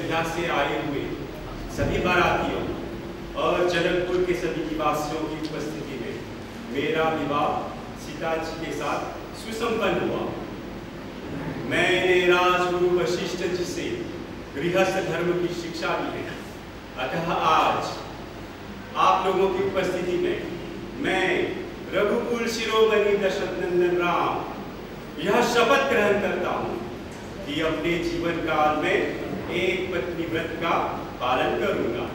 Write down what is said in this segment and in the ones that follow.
अयोध्या से आए हुए सभी बारातियों और जनकपुर के सभी निवासियों की उपस्थिति में मेरा विवाह सीता जी के साथ सुसंपन्न हुआ। मैंने राजगुरु वशिष्ठ जी से गृहस्थ धर्म की शिक्षा ली है, अतः आज आप लोगों की उपस्थिति में मैं रघुकुल शिरोमणि दशरथ नंदन राम यह शपथ ग्रहण करता हूँ कि अपने जीवन काल में एक पत्नी व्रत का पालन करूंगा।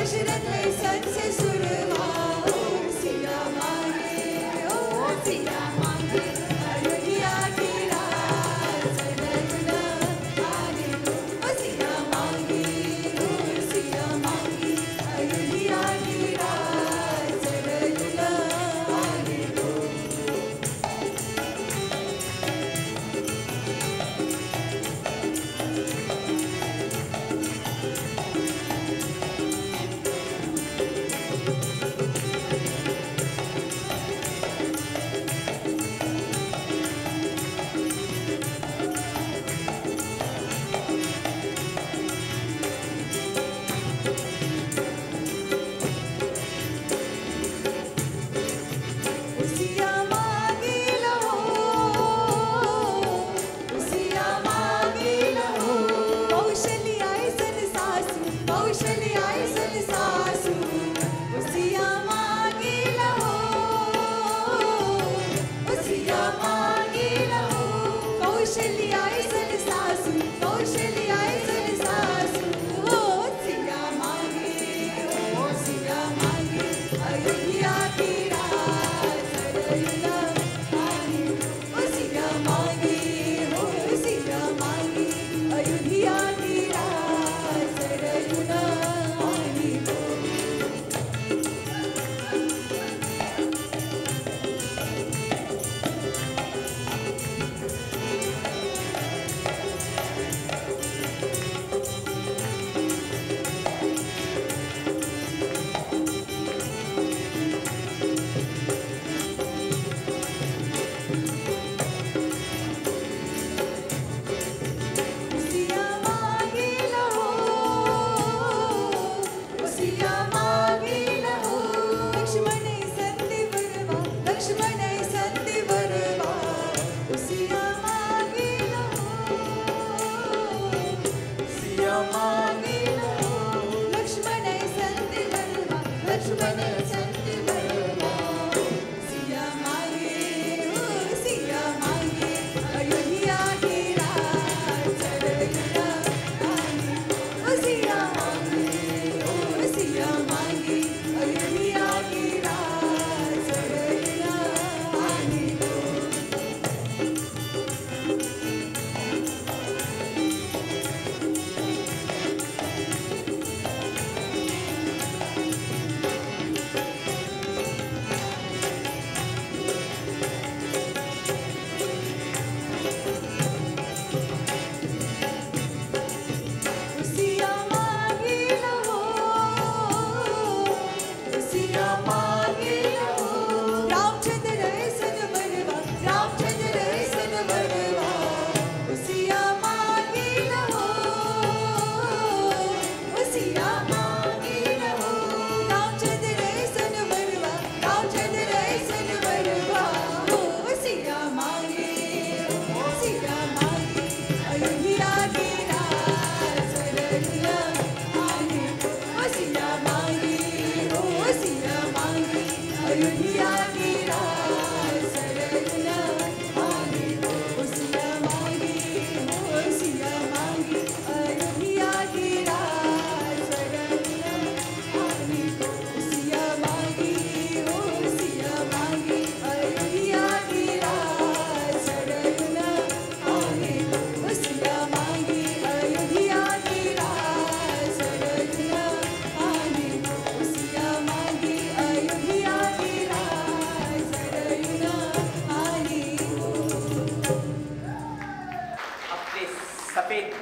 दशरथ है सत ससुरवा, सिया मांगे ओ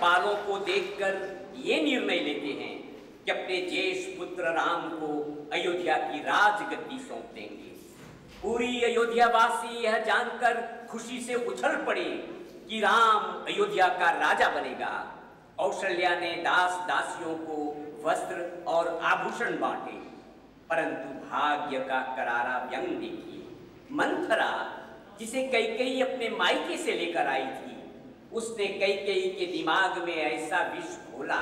बालों को देखकर ये निर्णय लेते हैं कि अपने ज्येष्ठ पुत्र राम को अयोध्या की राजगद्दी सौंप देंगे। पूरी अयोध्यावासी यह जानकर खुशी से उछल पड़े कि राम अयोध्या का राजा बनेगा। कौशल्या ने दास दासियों को वस्त्र और आभूषण बांटे, परंतु भाग्य का करारा व्यंग देखिए। मंथरा, जिसे कैकेयी अपने मायके से लेकर आई थी, उसने कैकेयी के दिमाग में ऐसा विष घोला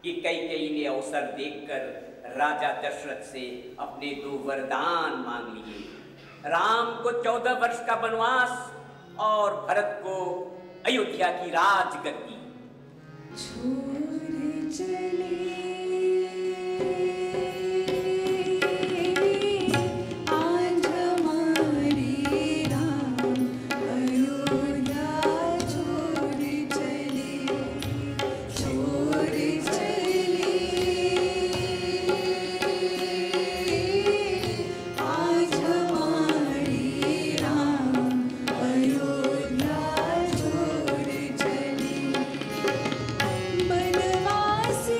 कि कैकेयी ने अवसर देखकर राजा दशरथ से अपने 2 वरदान मांग लिए। राम को 14 वर्ष का वनवास और भरत को अयोध्या की राजगद्दी। छोड़ चले बनवासी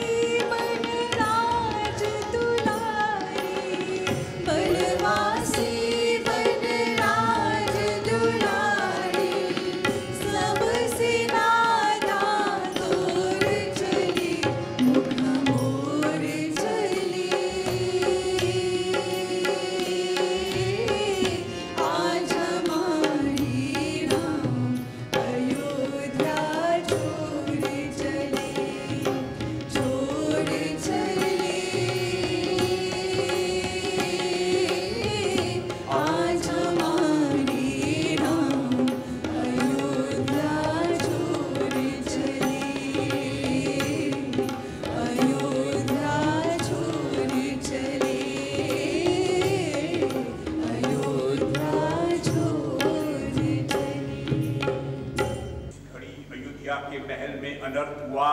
अयोध्या के महल में अनर्थ हुआ,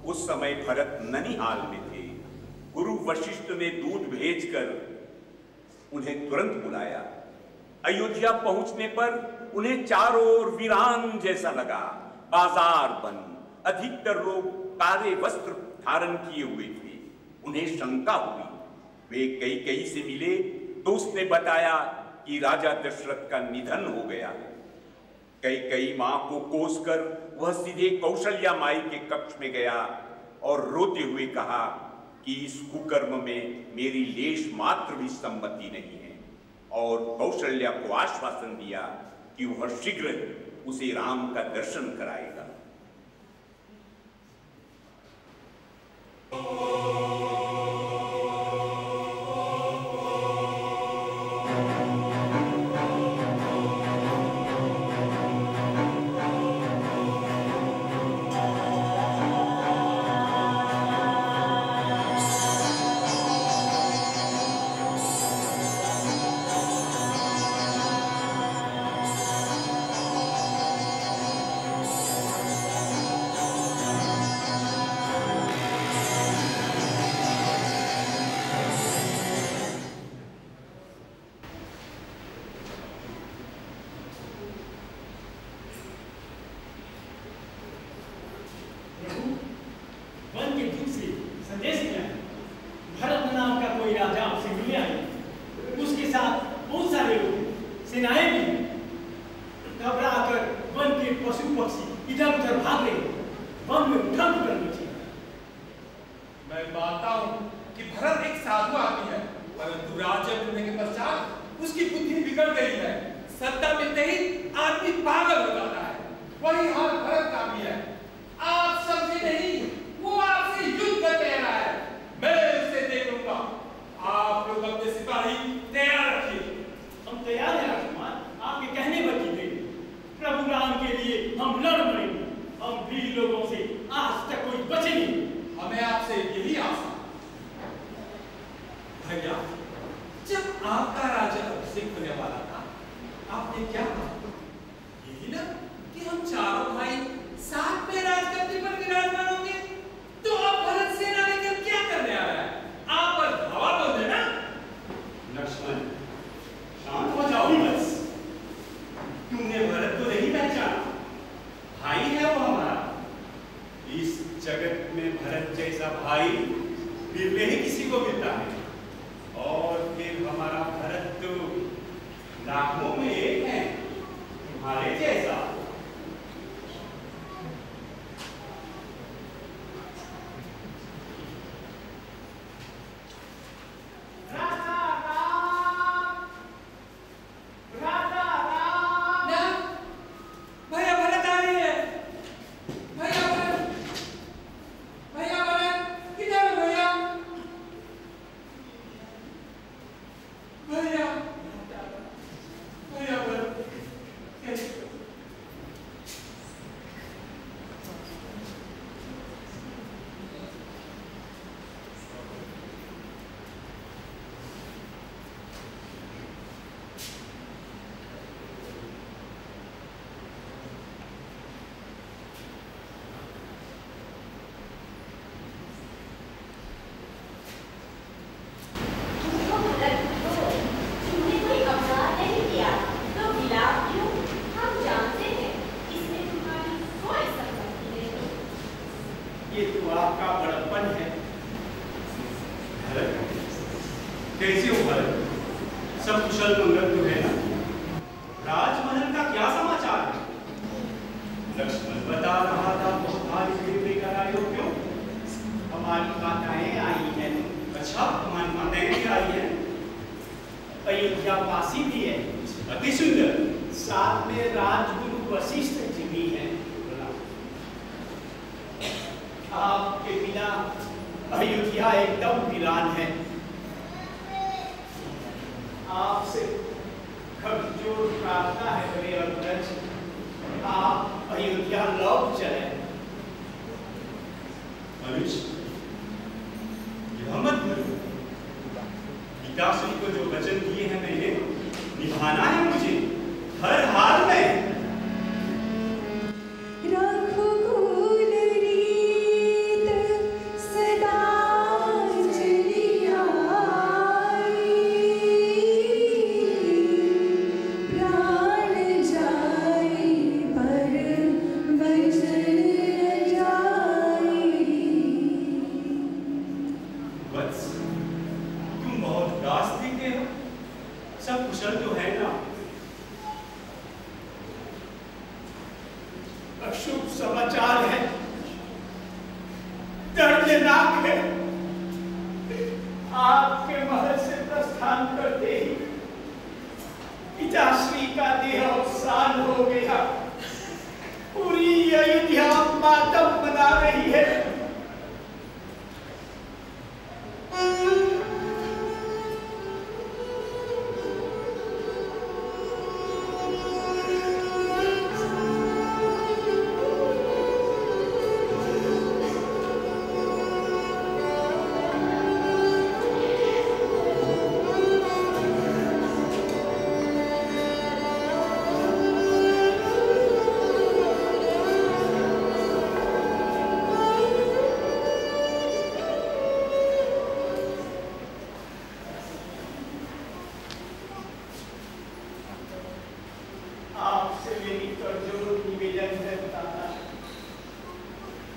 उस समय भरत ननिहाल में थे। गुरु वशिष्ठ ने दूत भेजकर उन्हें तुरंत बुलाया। अयोध्या पहुंचने पर उन्हें चारों ओर वीरान जैसा लगा। बाजार बंद, अधिकतर लोग काले वस्त्र धारण किए हुए थे। उन्हें शंका हुई। वे कई से मिले तो उसने बताया कि राजा दशरथ का निधन हो गया। कई मां को कोसकर वह सीधे कौशल्या माई के कक्ष में गया और रोते हुए कहा कि इस कुकर्म में मेरी लेश मात्र भी सम्मति नहीं है, और कौशल्या को आश्वासन दिया कि वह शीघ्र उसे राम का दर्शन कराएगा। निभाना है मुझे हर हाल में। है। आपके महल से प्रस्थान करते ही पिताश्री का देह अवसान हो गया। पूरी अयोध्या मातम मना रही है।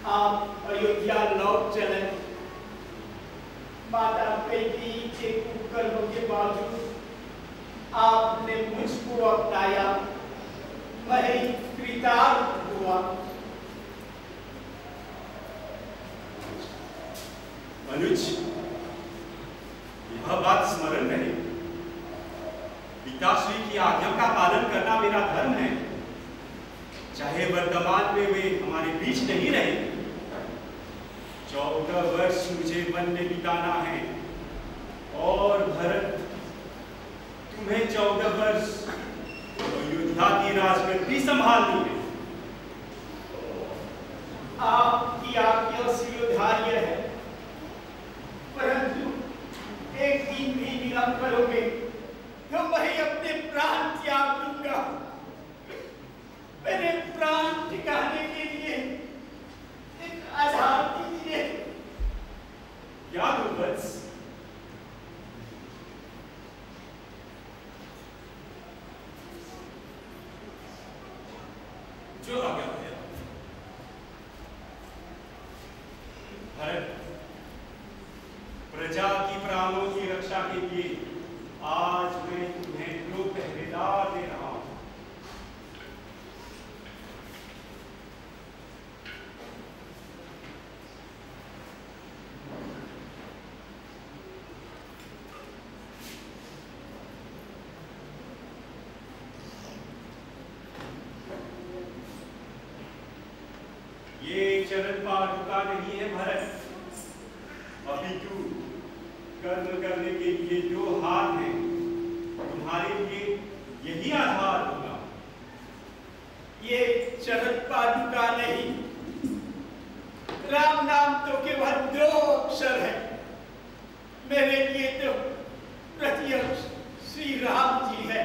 आप अयोध्या लौट चले। माता कैकेयी के कुकर्मों के बावजूद आपने मुझको अपनाया, मैं कृतार्थ हुआ। अनुज, यह बात स्मरण रहे, पिताश्री की आज्ञा का पालन करना मेरा धर्म है। चाहे वर्तमान में वे हमारे बीच नहीं रहे, 14 वर्ष मुझे वन में बिताना है और भरत, तुम्हें 14 वर्ष अयोध्या की राजगद्दी संभालनी है। आपकी आज्ञा शिरोधार्य है, परंतु एक दिन भी विलंब करोगे तो मैं अपने प्राण त्याग दूंगा। मेरे प्राण टिकाने के लिए एक आधार दीजिए। क्या दूं वत्स? जो आज्ञा भैया। भरत, प्रजा की प्राणों की रक्षा के लिए आज मैं तुम्हें 2 पहरेदार दे रहा हूं। ये चरण पादुका नहीं है भरत, अपितु कर्म करने के लिए जो हाथ है, तुम्हारे लिए यही आधार होगा। ये चरण पादुका नहीं, राम नाम तो केवल 2 अक्षर है। मेरे लिए तो प्रत्यक्ष श्री राम जी है।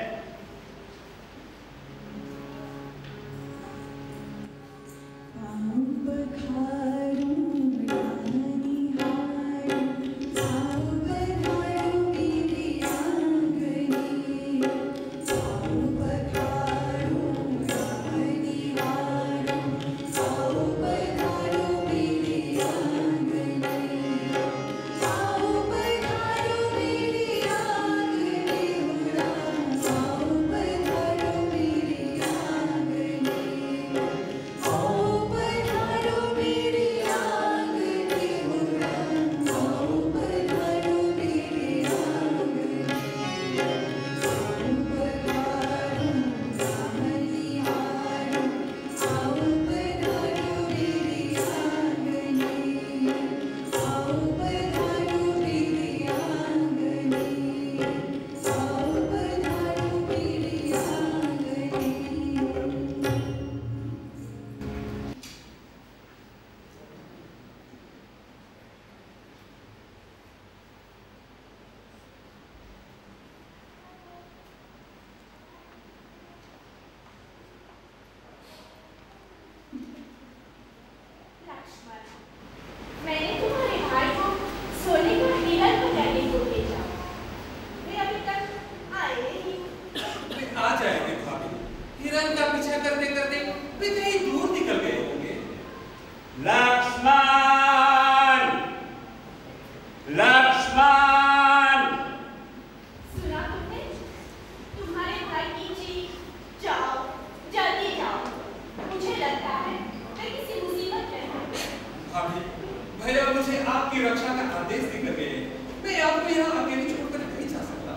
आपकी रक्षा का आदेश देकर गए हैं। मैं आपको यहाँ अकेले छोड़कर नहीं जा सकता।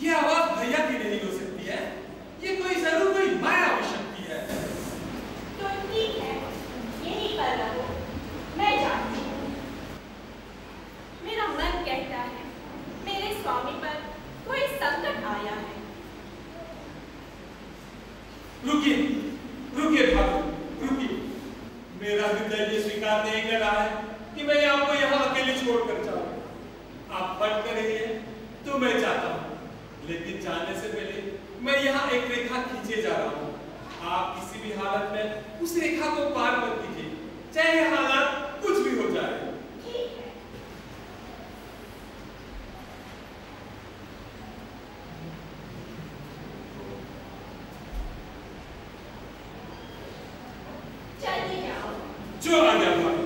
ये आवाज भैया की नहीं हो सकती है। ये जरूर कोई मायावी शक्ति है। तो ठीक है, यही पर रहो, मैं जानती हूँ। मेरा मन कहता है मेरे स्वामी पर कोई संकट आया है। रुकिए रुकिए ठाकुर, रुकिए। मेरा हृदय ये स्वीकार नहीं कर रहा है कि मैं आपको यहाँ अकेले छोड़कर जाऊँ। आप फट कर रहिए तो मैं चाहता हूँ, लेकिन जाने से पहले मैं यहाँ एक रेखा खींचे जा रहा हूँ। आप किसी भी हालत में उस रेखा को पार मत कीजिए, चाहे हालात कुछ भी हो जाए। ठीक है। चलिए जाओ। जो आ जाऊंगा।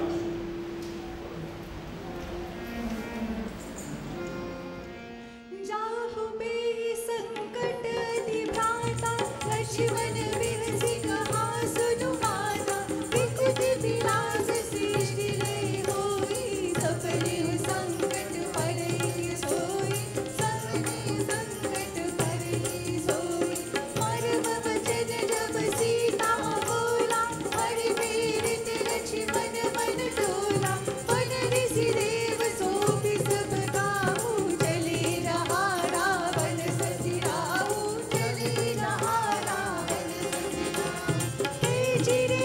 जाहु बेहि संकट निभ्राता, लक्ष्मण बिरसि कहा सुनु माता। विकुट विलास सृष्टि ले होई, सपनेहु संकट परई सोई। सपने संकट परई सोई। मर्म वचन जब सीता बोला, हरि प्रेरित लक्ष्मण मन डोला। वन ऋषि देव सोपि सब काहू, चले रहा रावण ससुराहू। चले रहा रावण ससुराहू। तेज रे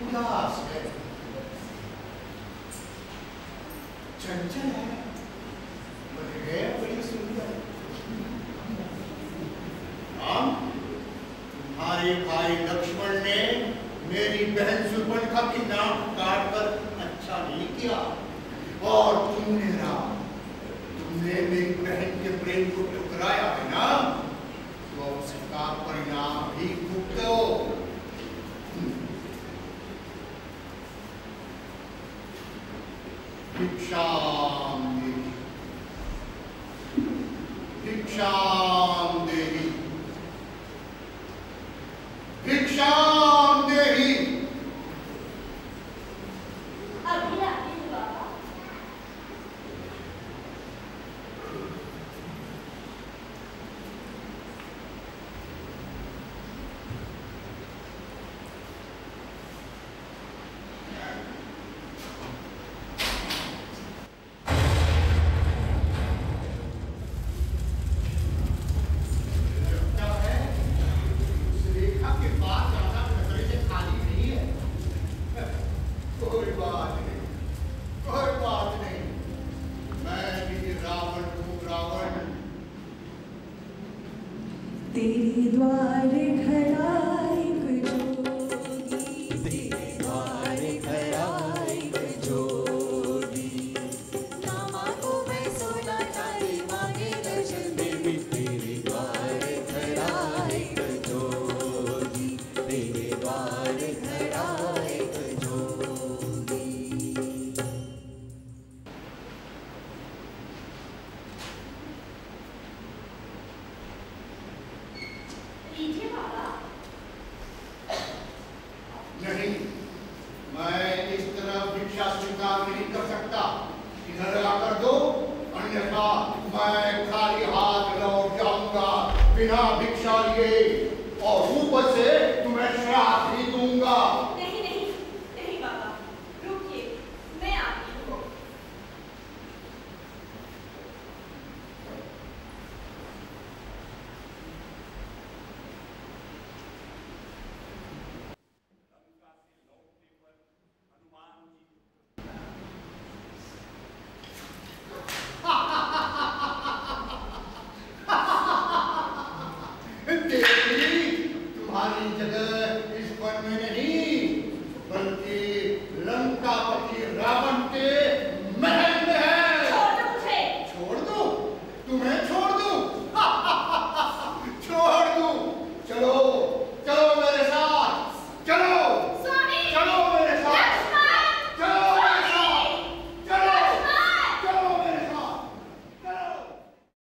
उदास है, चंचल है, मगर है बड़ी सुंदर। राम, तुम्हारे भाई लक्ष्मण ने मेरी बहन सुर्पणखा की नाक काटकर अच्छा नहीं किया, और तुमने राम, तुमने मेरी बहन के प्रेम को ठुकराया है ना, तो उसका परिणाम भी भुगतो। भिक्षाम देहि, भिक्षाम देहि, भिक्षाम देहि। अभी आती हूँ बाबा। लगता है उस रेखा के पास जाना खतरे से खाली नहीं है। कोई बात नहीं, कोई बात नहीं। मैं भी रावण हूँ, रावण। तेरे द्वार खड़ा एक जोगी, तेरे द्वार खड़ा एक जोगी। ना मांगू मैं सोना चांदी, मांगे दर्शन देवी। तेरे द्वार खड़ा एक जोगी, तेरे द्वार खड़ा एक जोगी। लीजिए बाबा। नहीं, मैं इस तरह भिक्षा स्वीकार नहीं कर सकता। इधर आकर दो, अन्यथा मैं खाली हाथ लौट जाऊंगा बिना भिक्षा लिए, और ऊपर से तुम्हें श्राप